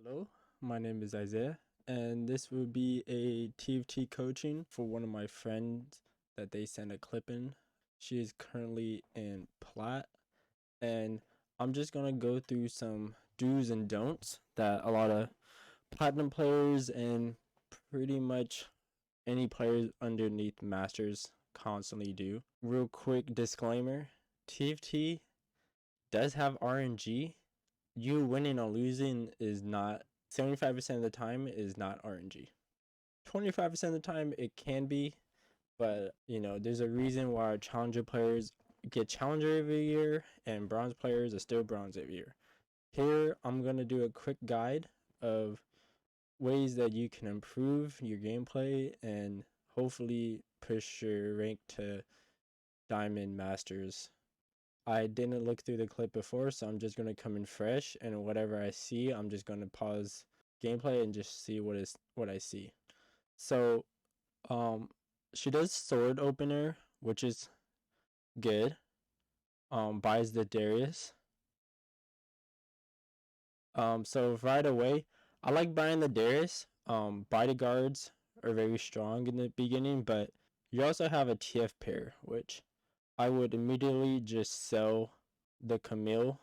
Hello, my name is Isaiah, and this will be a TFT coaching for one of my friends that they sent a clip in. She is currently in Plat, and I'm just gonna go through some do's and don'ts that a lot of Platinum players and pretty much any players underneath Masters constantly do. Real quick disclaimer, TFT does have RNG. You winning or losing is not 75% of the time is not RNG. 25% of the time it can be, but there's a reason why challenger players get challenger every year and bronze players are still bronze every year. Here I'm gonna do a quick guide of ways that you can improve your gameplay and hopefully push your rank to Diamond Masters. I didn't look through the clip before, so I'm just going to come in fresh, and whatever I see, I'm just going to pause gameplay and just see what I see. So, she does sword opener, which is good. Buys the Darius. So right away, I like buying the Darius. Bodyguards are very strong in the beginning, but you also have a TF pair, which I would immediately just sell the Camille.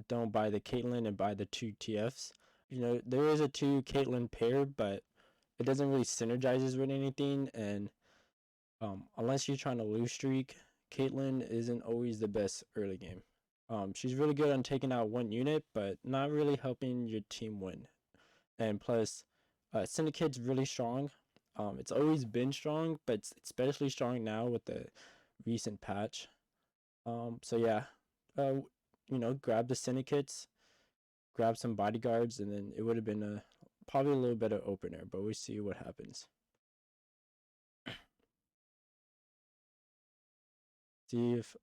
Don't buy the Caitlyn and buy the two TFs. There is a two Caitlyn pair, but it doesn't really synergizes with anything. And unless you're trying to lose streak, Caitlyn isn't always the best early game. She's really good on taking out one unit, but not really helping your team win. And plus, Syndicate's really strong. It's always been strong, but it's especially strong now with the recent patch. So yeah, grab the syndicates, grab some bodyguards, and then it would have been probably a little better opener, but we'll see what happens. See if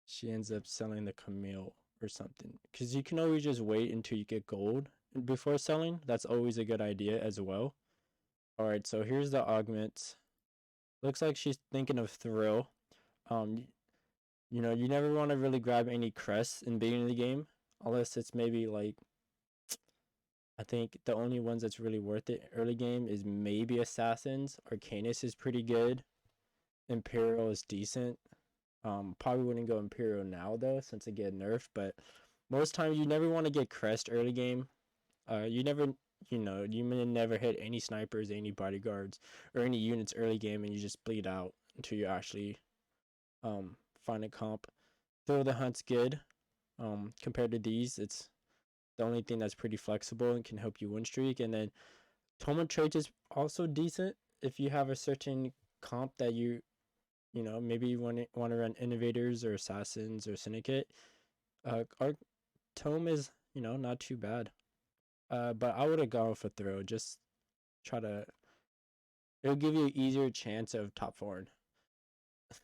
she ends up selling the Camille or something, because you can always just wait until you get gold before selling. That's always a good idea as well. All right, so here's the augments. Looks like she's thinking of Thrill. You never want to really grab any crests in the beginning of the game, unless it's maybe like, I think the only ones that's really worth it early game is maybe Assassins. Arcanus is pretty good. Imperial is decent. Probably wouldn't go Imperial now though, since it get nerfed, but most times you never want to get crest early game. You may never hit any snipers, any bodyguards, or any units early game, and you just bleed out until you actually find a comp. Throw the Hunt's good. Compared to these, it's the only thing that's pretty flexible and can help you win streak. And then Toma Traits is also decent if you have a certain comp that maybe you want to run Innovators or Assassins or Syndicate. Our Tome is, not too bad. But I would have gone for Throw. Just try to, it'll give you an easier chance of top 4.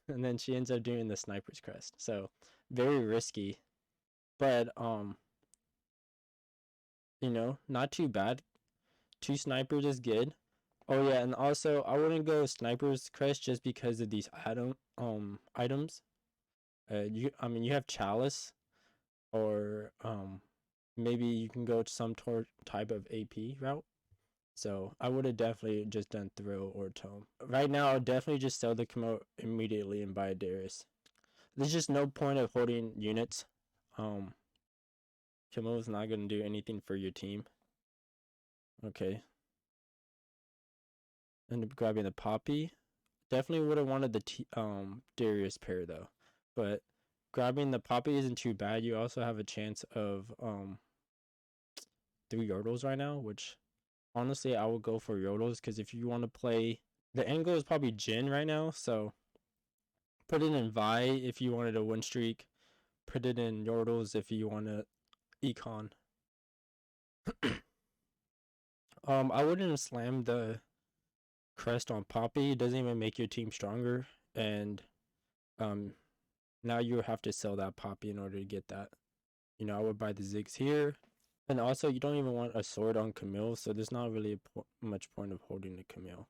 And then she ends up doing the Sniper's Crest. So very risky. But not too bad. 2 snipers is good. Oh yeah, and also I wouldn't go Sniper's Crest just because of these items. You have Chalice, or maybe you can go to some type of AP route. So I would have definitely just done Thrill or Tome. Right now, I'll definitely just sell the Camo immediately and buy a Darius. There's just no point of holding units. Camo is not going to do anything for your team. Okay. End up grabbing the Poppy. Definitely would have wanted the Darius pair though. But grabbing the Poppy isn't too bad. You also have a chance of 3 Yordles right now, which honestly I would go for Yordles, because if you want to play, the angle is probably Jhin right now, so put it in Vi if you wanted a win streak. Put it in Yordles if you want to econ. I wouldn't slam the crest on Poppy. It doesn't even make your team stronger, and now you have to sell that Poppy in order to get that. I would buy the Ziggs here. And also, you don't even want a sword on Camille, so there's not really much point of holding the Camille.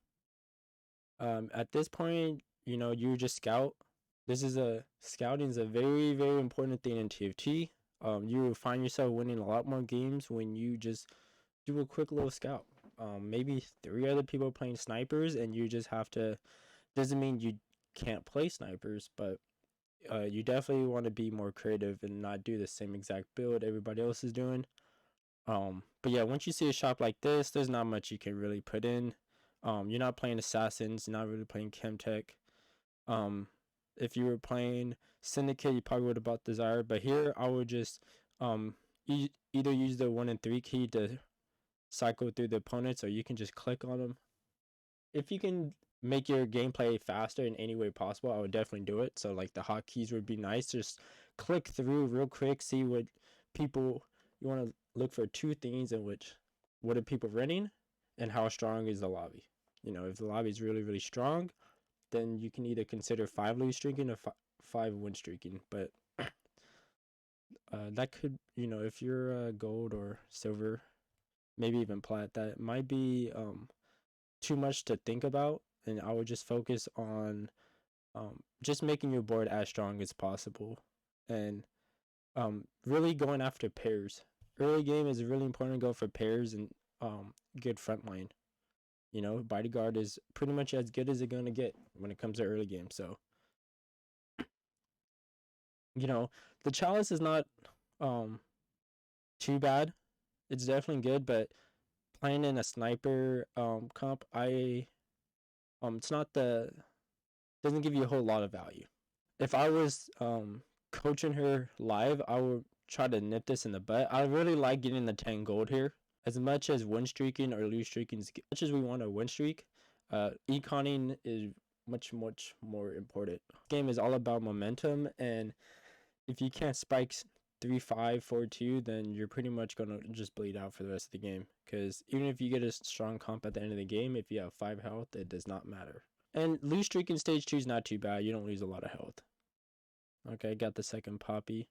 At this point, you just scout. Scouting is a very, very important thing in TFT. You will find yourself winning a lot more games when you just do a quick little scout. Maybe 3 other people playing snipers, and you just have to. Doesn't mean you can't play snipers, but you definitely want to be more creative and not do the same exact build everybody else is doing. But yeah, once you see a shop like this, there's not much you can really put in. You're not playing assassins, you're not really playing chemtech. If you were playing syndicate, you probably would have bought desire, but here I would just either use the 1 and 3 key to cycle through the opponents, or you can just click on them. If you can make your gameplay faster in any way possible, I would definitely do it. So like the hotkeys would be nice. Just click through real quick, see what people you want to look for. 2 things in which what are people running and how strong is the lobby. If the lobby is really strong, then you can either consider 5 lose streaking or 5 win streaking. But that could, if you're gold or silver, maybe even plat, that might be too much to think about, and I would just focus on just making your board as strong as possible, and really going after pairs. Early game is really important to go for pairs and good front line. Bodyguard is pretty much as good as it's gonna get when it comes to early game. So the chalice is not too bad. It's definitely good, but playing in a sniper comp, it's not doesn't give you a whole lot of value. If I was coaching her live, I would try to nip this in the butt. I really like getting the 10 gold here. As much as win streaking or lose streaking, as much as we want a win streak, econing is much more important. Game is all about momentum, and if you can't spike 3-5 4-2, then you're pretty much gonna just bleed out for the rest of the game, because even if you get a strong comp at the end of the game, if you have 5 health, it does not matter. And lose streak in stage 2 is not too bad. You don't lose a lot of health. Okay, got the second poppy.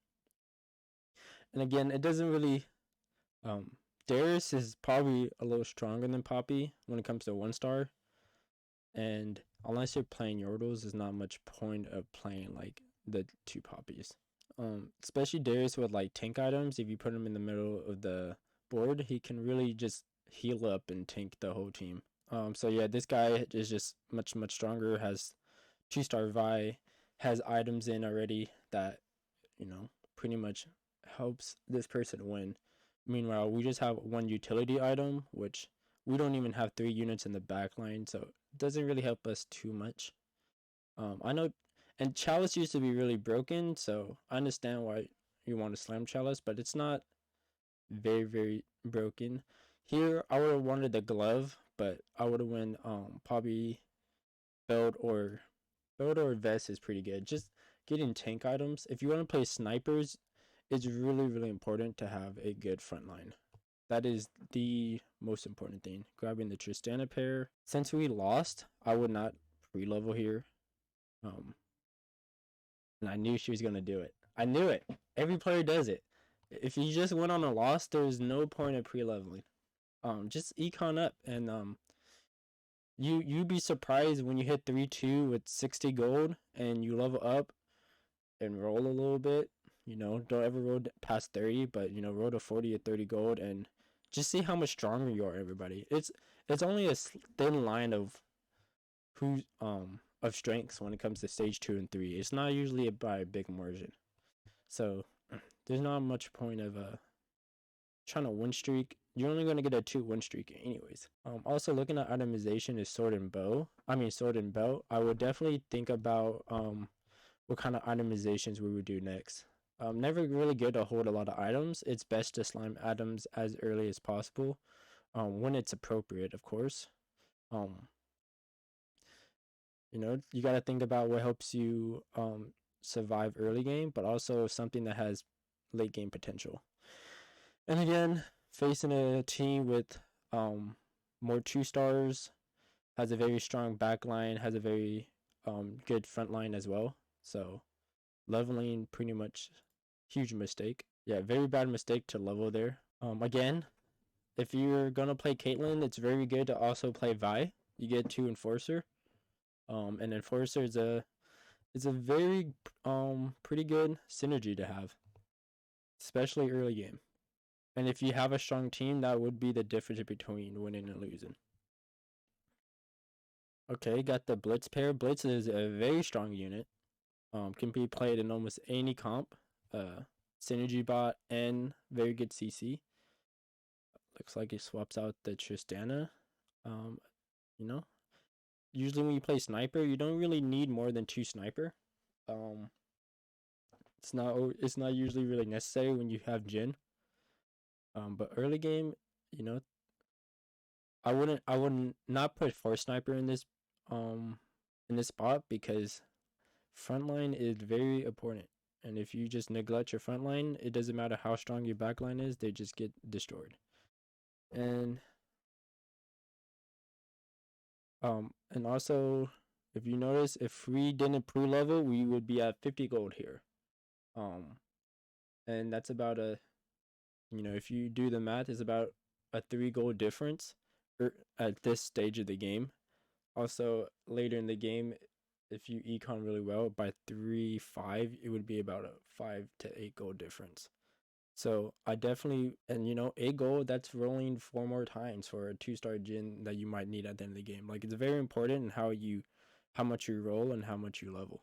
And again, it doesn't really Darius is probably a little stronger than Poppy when it comes to 1-star. And unless you're playing Yordles, there's not much point of playing like the 2 poppies. Especially Darius with like tank items. If you put him in the middle of the board, he can really just heal up and tank the whole team. So yeah, this guy is just much stronger, has 2-star Vi, has items in already that, pretty much helps this person win. Meanwhile, we just have 1 utility item, which we don't even have 3 units in the back line, so it doesn't really help us too much. I know, and Chalice used to be really broken, so I understand why you want to slam Chalice, but it's not very broken. Here, I would have wanted the glove, but I would have went Poppy, belt or vest is pretty good. Just getting tank items. If you want to play snipers, it's really important to have a good front line. That is the most important thing. Grabbing the Tristana pair. Since we lost, I would not pre-level here. And I knew she was gonna do it. I knew it. Every player does it. If you just went on a loss, there's no point of pre-leveling. Just econ up, and you'd be surprised when you hit 3-2 with 60 gold and you level up and roll a little bit. Don't ever roll past 30, but roll to 40 or 30 gold and just see how much stronger you are, everybody. It's only a thin line of who of strengths when it comes to stage 2 and 3. It's not usually by a big margin. So there's not much point of trying to win streak. You're only going to get a 2 win streak anyways. Also looking at itemization is sword and belt. I would definitely think about what kind of itemizations we would do next. Never really good to hold a lot of items. It's best to slime items as early as possible, when it's appropriate, of course. You got to think about what helps you survive early game, but also something that has late game potential. And again, facing a team with more 2-stars, has a very strong back line, has a very good front line as well. So leveling, pretty much huge mistake. Yeah, very bad mistake to level there. Again, if you're gonna play Caitlyn, it's very good to also play Vi. You get 2 Enforcer. And Enforcer is a very pretty good synergy to have. especially early game. And if you have a strong team, that would be the difference between winning and losing. Okay, got the Blitz pair. Blitz is a very strong unit. Can be played in almost any comp. Synergy bot and very good CC. Looks like it swaps out the Tristana. You know, usually when you play sniper, you don't really need more than 2 sniper. It's not usually really necessary when you have Jhin. But early game, you know, I wouldn't not put 4 sniper in this spot, because frontline is very important. And if you just neglect your frontline, it doesn't matter how strong your backline is, they just get destroyed. And also, if you notice, if we didn't pre-level, we would be at 50 gold here. And that's about a, if you do the math, it's about a 3 gold difference at this stage of the game. Also, later in the game, if you econ really well, by 3-5, it would be about a 5 to 8 gold difference. So I definitely, and 8 gold, that's rolling 4 more times for a 2-star Jhin that you might need at the end of the game. Like, it's very important in how much you roll and how much you level.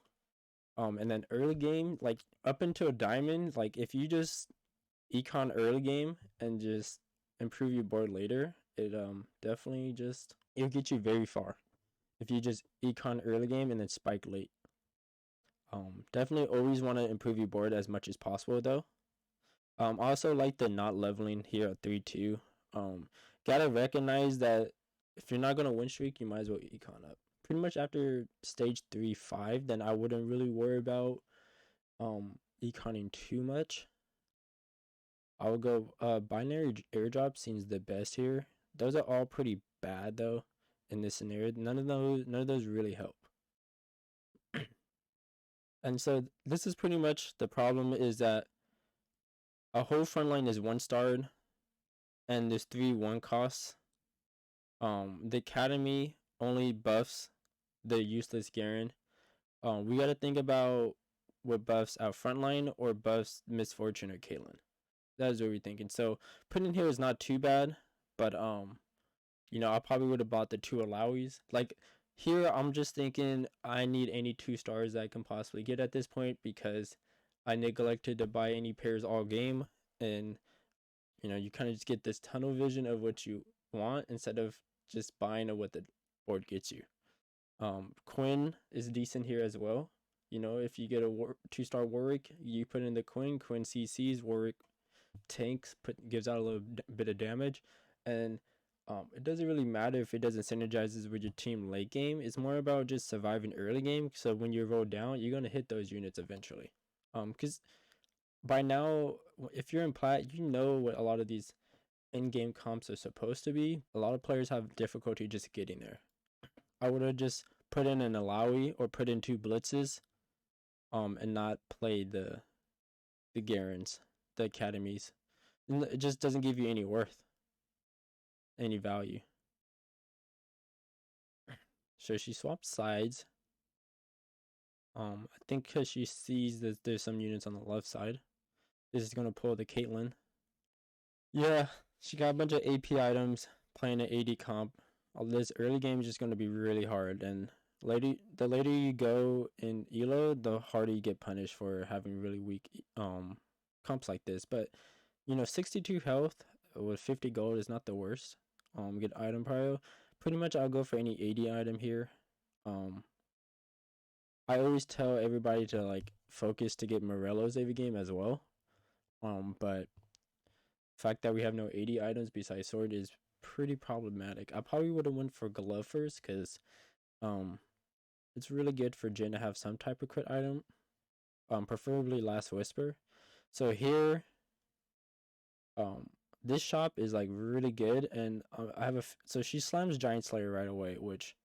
And then early game, like up into a diamond, like if you just econ early game and just improve your board later, it definitely it'll get you very far if you just econ early game and then spike late. Definitely always want to improve your board as much as possible though. Also like the not leveling here at 3-2. Gotta recognize that if you're not gonna win streak, you might as well econ up. Pretty much after stage 3-5, then I wouldn't really worry about econing too much. I would go binary airdrop seems the best here. Those are all pretty bad though in this scenario. None of those really help. And so this is pretty much the problem, is that a whole frontline is 1-starred and there's 3 1 costs. The academy only buffs the useless Garen. We gotta think about what buffs our frontline or buffs Misfortune or Caitlyn. That is what we're thinking. So putting here is not too bad, but I probably would have bought the 2 allowies. Like here, I'm just thinking I need any 2 stars that I can possibly get at this point, because I neglected to buy any pairs all game, and you kind of just get this tunnel vision of what you want instead of just buying what the board gets you. Quinn is decent here as well. If you get a 2-star Warwick, you put in the Quinn CCs, Warwick tanks, gives out a little bit of damage, and it doesn't really matter if it doesn't synergizes with your team late game. It's more about just surviving early game, so when you roll down, you're gonna hit those units eventually. Because by now, if you're in plat, you know what a lot of these in-game comps are supposed to be. A lot of players have difficulty just getting there. I would have just put in an Alawi or put in 2 blitzes, and not play the Garens, the academies. It just doesn't give you any worth, any value. So she swaps sides. I think because she sees that there's some units on the left side. This is gonna pull the Caitlyn. Yeah, she got a bunch of AP items, playing an AD comp. This early game is just gonna be really hard, and the later you go in elo, the harder you get punished for having really weak comps like this. But 62 health with 50 gold is not the worst. Get item prio. Pretty much I'll go for any AD item here. I always tell everybody to like focus to get Morello's every game as well. But the fact that we have no AD items besides sword is pretty problematic. I probably would have went for glove first, because it's really good for Jhin to have some type of crit item. Preferably Last Whisper. So here, this shop is like really good, and I have so she slams Giant Slayer right away, which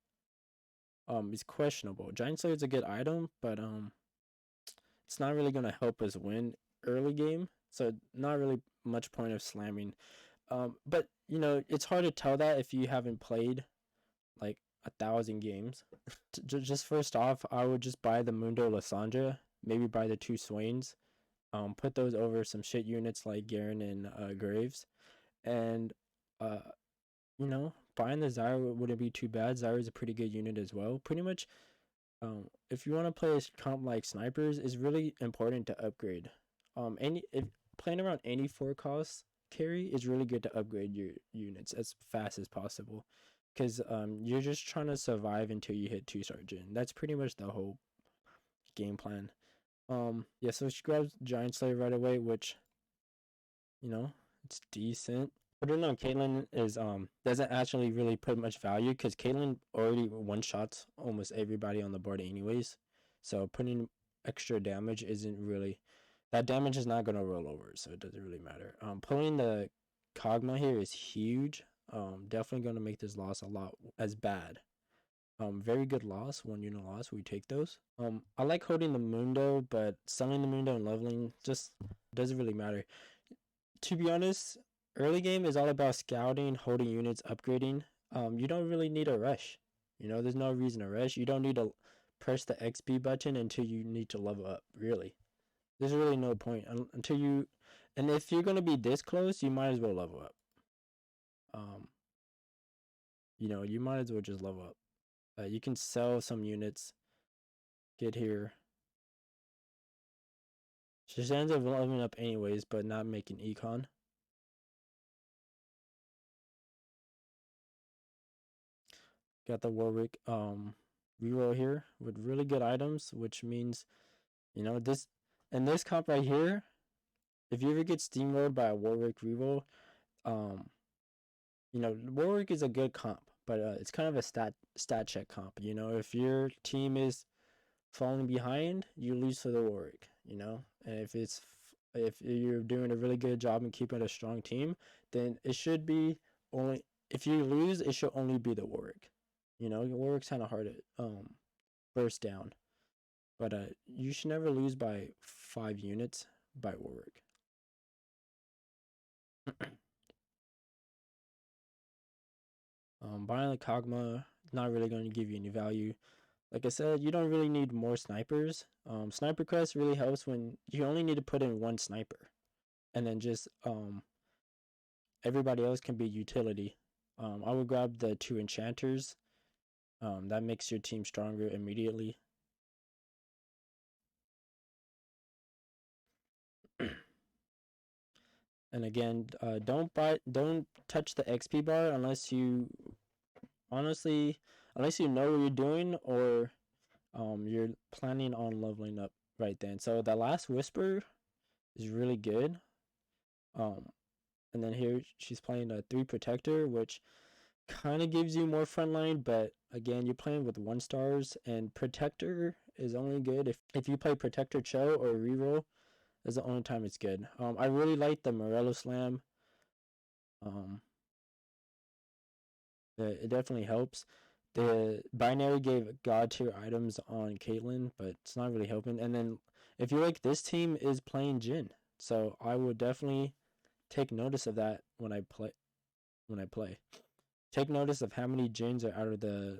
is questionable. Giant Slayer is a good item, but it's not really gonna help us win early game, so not really much point of slamming. But it's hard to tell that if you haven't played like 1,000 games. Just first off, I would just buy the Mundo Lysandra, maybe buy the 2 Swains. Put those over some shit units like Garen and Graves, and you know, buying the Zyra wouldn't be too bad. Zyra is a pretty good unit as well. Pretty much, if you want to play a comp like snipers, it's really important to upgrade. If playing around any 4 cost carry is really good to upgrade your units as fast as possible, because you're just trying to survive until you hit 2-star gen. That's pretty much the whole game plan. Yeah, so she grabs Giant Slayer right away, which, you know, it's decent. Putting on Caitlyn is doesn't actually really put much value because Caitlyn already one shots almost everybody on the board anyways. So putting extra damage isn't really, that damage is not gonna roll over, so it doesn't really matter. Pulling the Kog'Maw here is huge. Definitely gonna make this loss a lot as bad. Very good loss, 1 unit loss. We take those. I like holding the Mundo, but selling the Mundo and leveling just doesn't really matter. To be honest, early game is all about scouting, holding units, upgrading. You don't really need a rush. You know, there's no reason to rush. You don't need to press the XP button until you need to level up. Really, there's really no point until you. And if you're gonna be this close, you might as well level up. You know, you might as well just level up. You can sell some units. Get here. She ends up leveling up anyways, but not making econ. Got the Warwick reroll here with really good items, which means, you know, this and this comp right here, if you ever get steamrolled by a Warwick reroll, you know, Warwick is a good comp, but it's kind of a stat check comp. You know, if your team is falling behind, you lose to the Warwick. You know, and if you're doing a really good job in keeping a strong team, then it should be only, if you lose, it should only be the Warwick. You know, Warwick's kind of hard to burst down, but you should never lose by 5 units by Warwick. Buying the Kog'Maw not really going to give you any value. Like I said, you don't really need more snipers. Sniper Crest really helps when you only need to put in 1 sniper, and then just everybody else can be utility. I would grab the 2 enchanters. That makes your team stronger immediately. And again, don't touch the XP bar unless you unless you know what you're doing, or you're planning on leveling up right then. So the last whisper is really good. And then here she's playing a 3 protector, which kind of gives you more frontline, but again, you're playing with 1-stars, and protector is only good if you play protector Cho or reroll. That's the only time it's good. I really like the Morello Slam. It definitely helps. The binary gave god tier items on Caitlyn, but it's not really helping. And then if you like, this team is playing Jhin, so I would definitely take notice of that when I play. Take notice of how many Jhins are out of the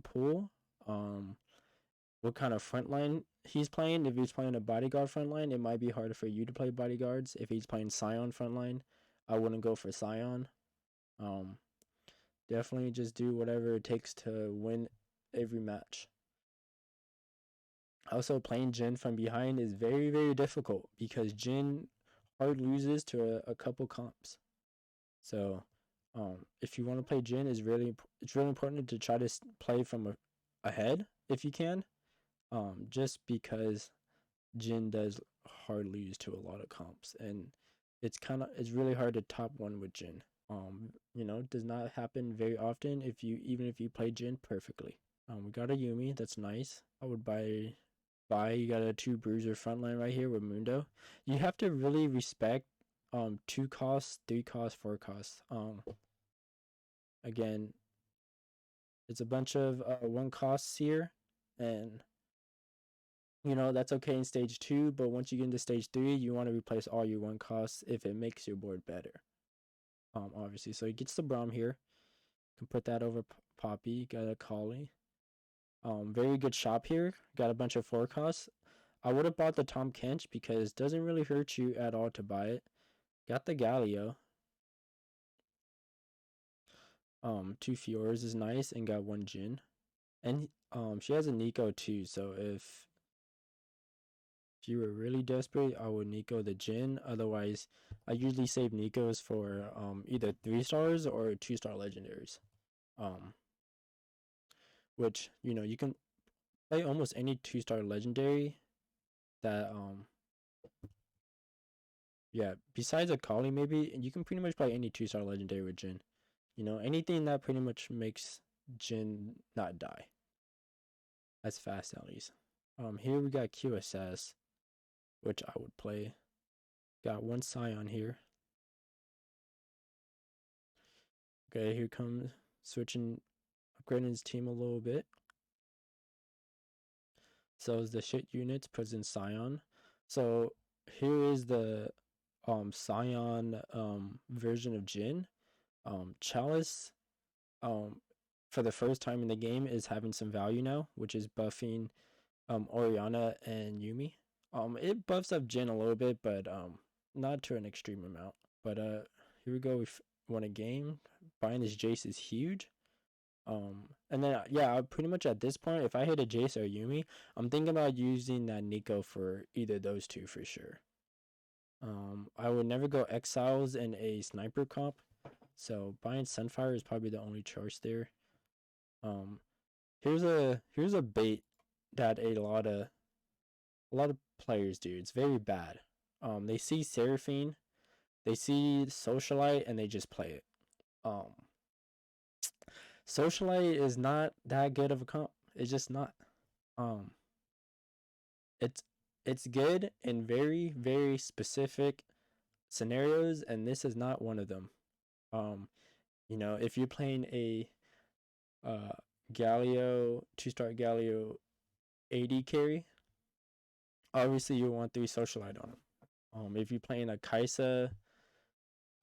pool. What kind of frontline he's playing. If he's playing a bodyguard frontline, it might be harder for you to play bodyguards. If he's playing Sion frontline, I wouldn't go for Sion. Definitely just do whatever it takes to win every match. Also, playing Jhin from behind is very, very difficult because Jhin hard loses to a couple comps. So, if you want to play Jhin, it's really important to try to play from ahead if you can. Just because Jhin does hard lose to a lot of comps, and it's really hard to top 1 with Jhin. You know, does not happen very often even if you play Jhin perfectly. We got a Yuumi, that's nice. I would buy. You got a 2 bruiser frontline right here with Mundo. You have to really respect 2 costs, 3 costs, 4 costs. Again, it's a bunch of 1 costs here, and you know, that's okay in stage 2, but once you get into stage 3, you want to replace all your 1 costs if it makes your board better. Obviously. So he gets the Braum here. Can put that over Poppy. Got a Collie. Very good shop here. Got a bunch of 4 costs. I would have bought the Tom Kench because it doesn't really hurt you at all to buy it. Got the Galio. 2 Fiores is nice and got 1 Jin. And she has a Nico too, so if you were really desperate, I would Nico the Jin. Otherwise, I usually save Nikos for either 3 stars or 2-star legendaries. Which, you know, you can play almost any 2-star legendary that yeah, besides a Kali maybe, you can pretty much play any 2-star legendary with Jin. You know, anything that pretty much makes Jin not die. That's fast at least. Here we got QSS, which I would play. Got 1 Scion here. Okay, here comes switching, upgrading his team a little bit. Sells the shit units, puts in Scion. So here is the Scion version of Jin. Chalice for the first time in the game is having some value now, which is buffing Orianna and Yuumi. It buffs up Jin a little bit, but not to an extreme amount. But here we go. We won a game. Buying this Jace is huge. And then yeah, pretty much at this point, if I hit a Jace or Yuumi, I'm thinking about using that Nico for either those two for sure. I would never go Exiles in a sniper comp, so buying Sunfire is probably the only choice there. Here's a bait that a lot of players do. It's very bad. They see Seraphine, they see Socialite, and they just play it. Socialite is not that good of a comp. It's just not. It's good in very, very specific scenarios, and this is not one of them. You know, if you're playing a Galio, 2-star Galio AD carry, obviously you want 3 Socialite on him. If you're playing a Kaisa,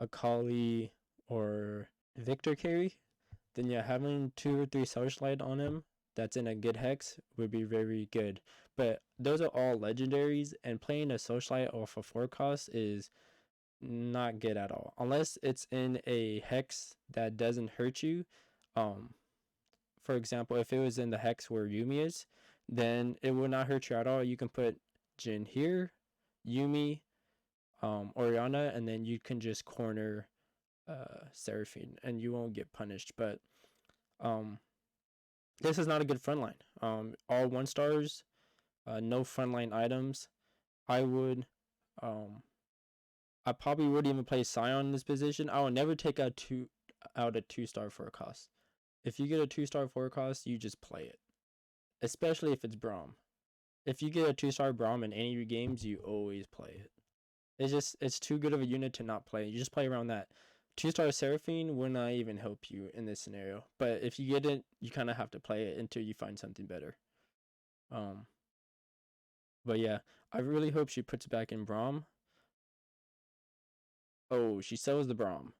a Kali, or Victor carry, then yeah, having 2 or 3 Socialite on him that's in a good hex would be very good. But those are all legendaries, and playing a Socialite off a 4 cost is not good at all. Unless it's in a hex that doesn't hurt you. For example, if it was in the hex where Yuumi is, then it will not hurt you at all. You can put Jin here, Yuumi, Orianna, and then you can just corner Seraphine and you won't get punished. But this is not a good frontline. All 1 stars, no frontline items. I probably wouldn't even play Scion in this position. I would never take out a 2-star for a cost. If you get a 2-star for a cost, you just play it. Especially if it's Braum. If you get a 2-star Braum in any of your games, you always play it. It's too good of a unit to not play. You just play around that. 2-star Seraphine will not even help you in this scenario. But if you get it, you kind of have to play it until you find something better. But yeah, I really hope she puts back in Braum. Oh, she sells the Braum.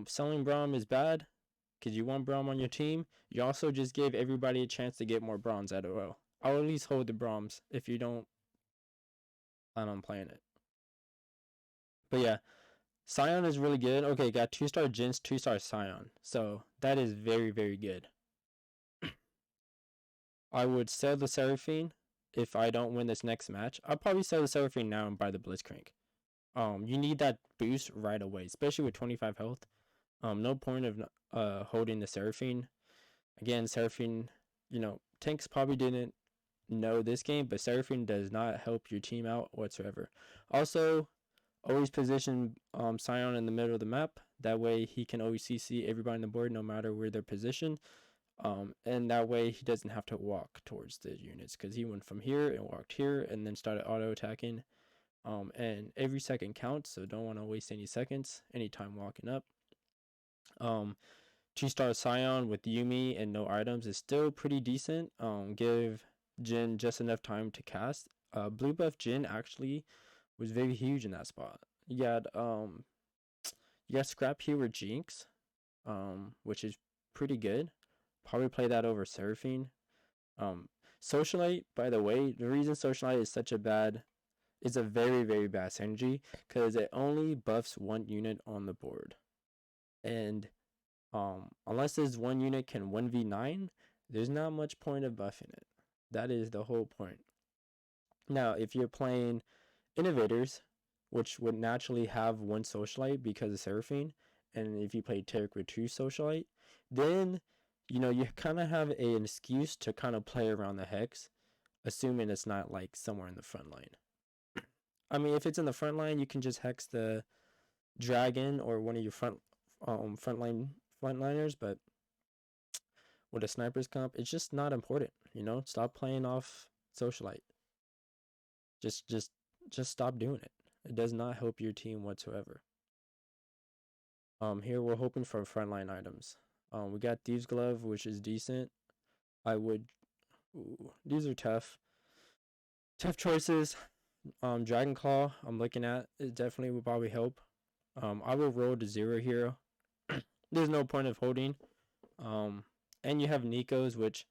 Selling Braum is bad because you want Braum on your team. You also just gave everybody a chance to get more bronze out of well. I'll at least hold the Braums if you don't plan on playing it. But yeah, Scion is really good. Okay, got 2-star Jins, 2-star Scion. So that is very, very good. I would sell the Seraphine if I don't win this next match. I'll probably sell the Seraphine now and buy the Blitzcrank. You need that boost right away, especially with 25 health. No point of holding the Seraphine. Again, Seraphine, you know, tanks probably didn't know this game, but Seraphine does not help your team out whatsoever. Also, always position Scion in the middle of the map. That way he can always CC everybody on the board no matter where they're positioned. And that way he doesn't have to walk towards the units because he went from here and walked here and then started auto attacking. And every second counts, so don't want to waste any seconds anytime walking up. 2-star Scion with Yuumi and no items is still pretty decent. Give Jin just enough time to cast. Blue buff Jin actually was very huge in that spot. You got Scrap here with Jinx, which is pretty good. Probably play that over Seraphine. Socialite, by the way, the reason Socialite is a very, very bad synergy because it only buffs one unit on the board. And unless this one unit can 1v9, there's not much point of buffing it. That is the whole point. Now, if you're playing Innovators, which would naturally have one Socialite because of Seraphine, and if you play Taric with two Socialite, then you kind of have an excuse to kind of play around the Hex, assuming it's not like somewhere in the front line. I mean, if it's in the front line, you can just Hex the Dragon or one of your frontliners, but with a Sniper's comp, it's just not important. Stop playing off Socialite. Just stop doing it. It does not help your team whatsoever. Here we're hoping for frontline items. We got Thieves Glove, which is decent. These are tough choices. Dragon Claw, I'm looking at it definitely would probably help. I will roll to 0 here. There's no point of holding. And you have Nico's, which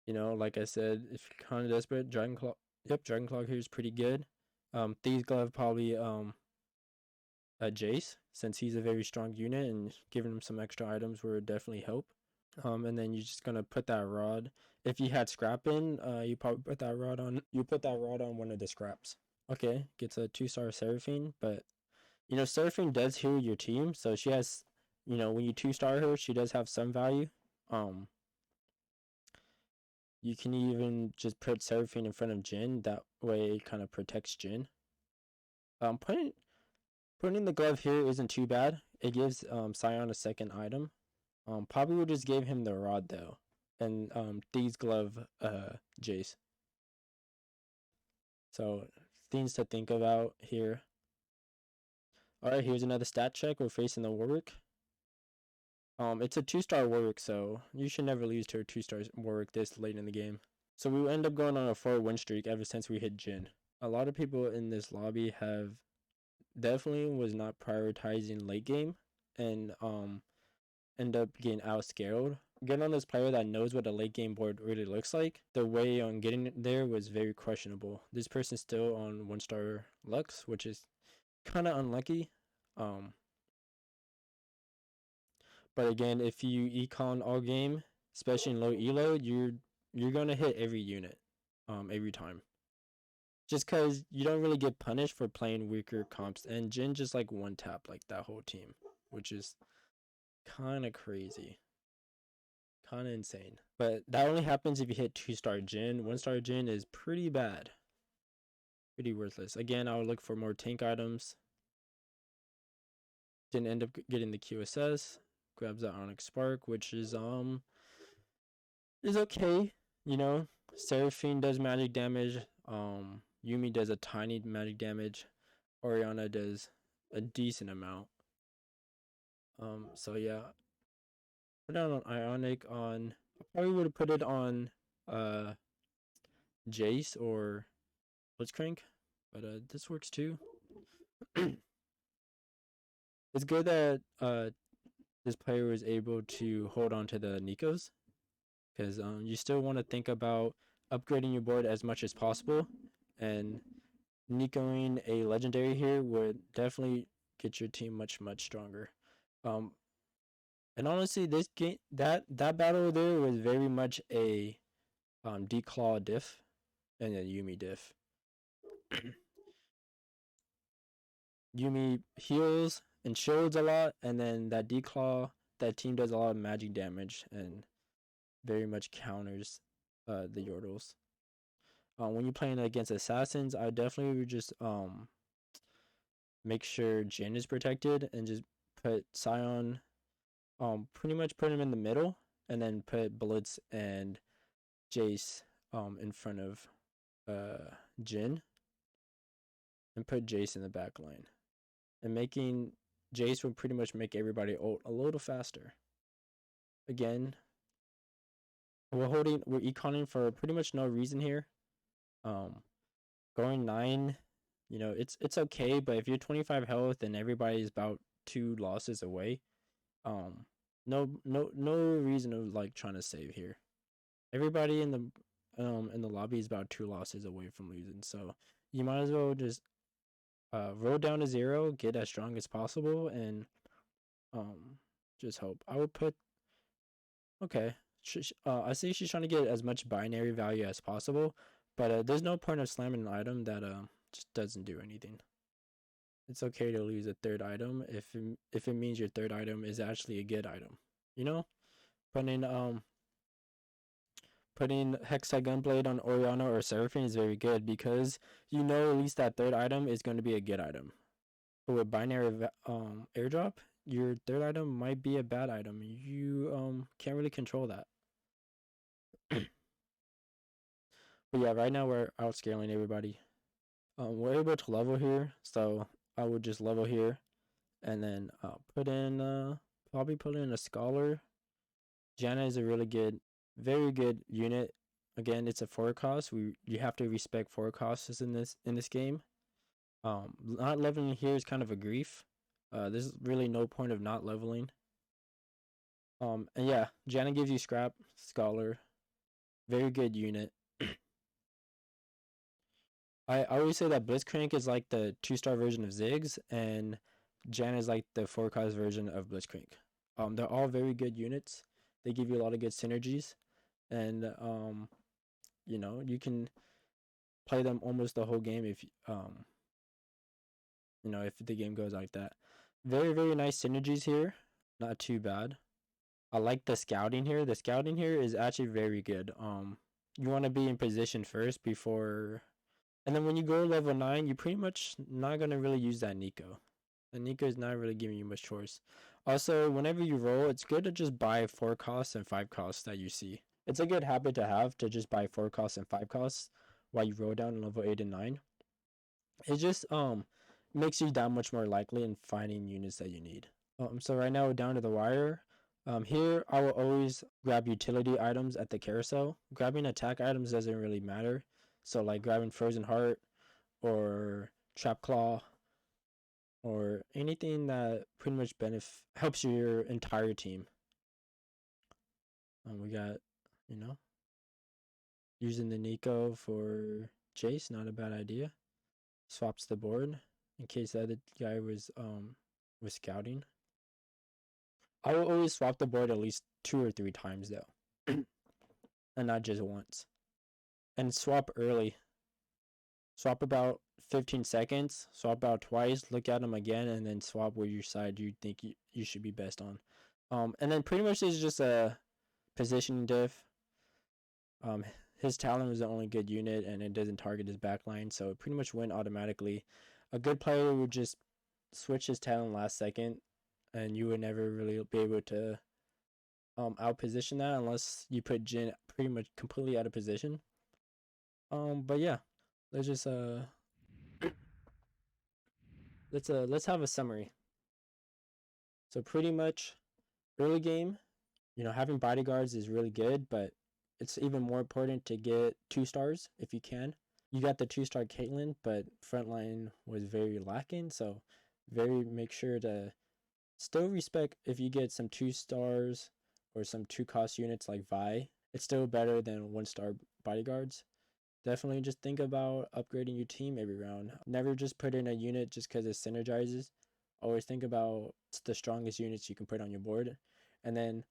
like I said, if you're kind of desperate, Dragon Claw. Yep, Dragon Claw here is pretty good. Thieves Glove probably Jace, since he's a very strong unit, and giving him some extra items would definitely help. And then you're just gonna put that rod. If you had scrap in, you probably put that rod on. You put that rod on one of the scraps. Okay, gets a 2-star Seraphine, but Seraphine does heal your team, so she has, when you 2-star her, she does have some value. You can even just put Seraphine in front of Jhin. That way it kind of protects Jhin. Putting the glove here isn't too bad. It gives Sion a second item. Probably would just give him the rod though. And Thieves Glove Jace. So things to think about here. Alright, here's another stat check. We're facing the Warwick. It's a 2-star Warwick, so you should never lose to a 2-star Warwick this late in the game. So we will end up going on a 4-win streak ever since we hit Jhin. A lot of people in this lobby have definitely was not prioritizing late game and end up getting outscaled. Getting on this player that knows what a late game board really looks like, the way on getting there was very questionable. This person's still on 1-star Lux, which is kind of unlucky. But again, if you econ all game, especially in low elo, you're gonna hit every unit, every time. Just cause you don't really get punished for playing weaker comps, and Jhin just like one tap like that whole team, which is kind of crazy, kind of insane. But that only happens if you hit 2-star Jhin. 1-star Jhin is pretty bad, pretty worthless. Again, I would look for more tank items. Didn't end up getting the QSS. Grabs that Onyx Spark, which is okay. Seraphine does magic damage. Yuumi does a tiny magic damage. Orianna does a decent amount. So yeah, put it on Ionic on. I probably would have put it on Jace or Blitzcrank, but this works too. It's good that this player was able to hold on to the Nikos, because you still want to think about upgrading your board as much as possible, and Nicoing a legendary here would definitely get your team much stronger. And honestly, this game, that battle there was very much a Declaw diff and a Yuumi diff. Yuumi heals and shields a lot, and then that Declaw, that team does a lot of magic damage and very much counters the Yordles. When you're playing against assassins, I definitely would just make sure Jhin is protected and just put Sion, pretty much put him in the middle, and then put Blitz and Jace in front of Jhin, and put Jace in the back line. And making Jace would pretty much make everybody ult a little faster. Again, we're econing for pretty much no reason here. Going 9, it's okay, but if you're 25 health and everybody is about 2 losses away, no reason of like trying to save here. Everybody in the lobby is about 2 losses away from losing, so you might as well just roll down to 0, get as strong as possible, and just hope. I would put okay. I see she's trying to get as much binary value as possible, but there's no point of slamming an item that just doesn't do anything. It's okay to lose a third item if it means your third item is actually a good item. You know, putting Hexagon Blade on Oriana or Seraphine is very good because you know at least that third item is going to be a good item. But with binary airdrop, your third item might be a bad item. You can't really control that. But yeah, right now we're outscaling everybody. We're able to level here, so I would just level here, and then probably put in a scholar. Janna is a really good, very good unit. Again, it's a 4 cost. You have to respect 4 costs in this game. Not leveling here is kind of a grief. There's really no point of not leveling. And yeah, Janna gives you scrap, scholar, very good unit. I always say that Blitzcrank is like the 2-star version of Ziggs, and Janna is like the 4 cost version of Blitzcrank. They're all very good units. They give you a lot of good synergies, and you can play them almost the whole game if if the game goes like that. Very, very nice synergies here. Not too bad. I like the scouting here. The scouting here is actually very good. You want to be in position first before, and then when you go level 9, you're pretty much not gonna really use that Nico. The Nico is not really giving you much choice. Also, whenever you roll, it's good to just buy 4 costs and 5 costs that you see. It's a good habit to have to just buy 4 costs and 5 costs while you roll down in level 8 and 9. It just makes you that much more likely in finding units that you need. So right now we're down to the wire. Here I will always grab utility items at the carousel. Grabbing attack items doesn't really matter. So like grabbing Frozen Heart or Trap Claw or anything that pretty much helps your entire team. We got, using the Nico for Chase, not a bad idea. Swaps the board in case the other guy was scouting. I will always swap the board at least 2 or 3 times though, and not just once. And swap early. Swap about 15 seconds. Swap about twice. Look at them again, and then swap where your side you think you should be best on. And then pretty much it's just a positioning diff. His Talon was the only good unit, and it doesn't target his backline, so it pretty much went automatically. A good player would just switch his Talon last second, and you would never really be able to outposition that unless you put Jin pretty much completely out of position. But yeah, let's just let's have a summary. So pretty much early game, having bodyguards is really good, but it's even more important to get 2 stars if you can. You got the 2-star Caitlyn, but frontline was very lacking, so make sure to still respect if you get some 2 stars or some 2 cost units like Vi. It's still better than 1-star bodyguards. Definitely just think about upgrading your team every round. Never just put in a unit just because it synergizes. Always think about the strongest units you can put on your board. And then,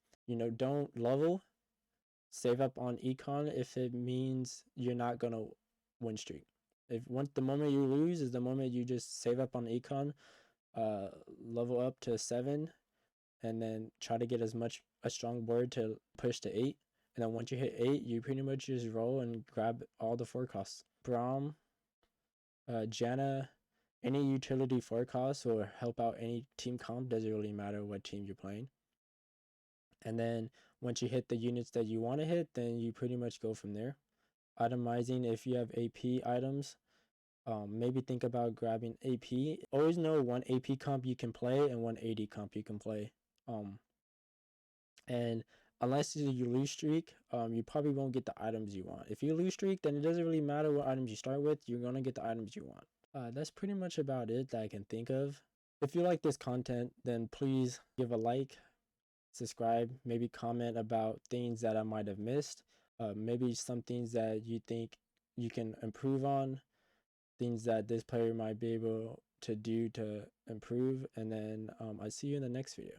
don't level. Save up on econ if it means you're not going to win streak. The moment you lose is the moment you just save up on econ, level up to 7, and then try to get a strong board to push to 8. And then once you hit 8, you pretty much just roll and grab all the 4 costs. Braum, Janna, any utility 4 costs will help out any team comp. Doesn't really matter what team you're playing. And then once you hit the units that you want to hit, then you pretty much go from there. Itemizing, if you have AP items, maybe think about grabbing AP. Always know 1 AP comp you can play and 1 AD comp you can play. And unless you lose streak, you probably won't get the items you want. If you lose streak, then it doesn't really matter what items you start with. You're gonna get the items you want. That's pretty much about it that I can think of. If you like this content, then please give a like, subscribe, maybe comment about things that I might have missed. maybe some things that you think you can improve on, things that this player might be able to do to improve. And then I see you in the next video.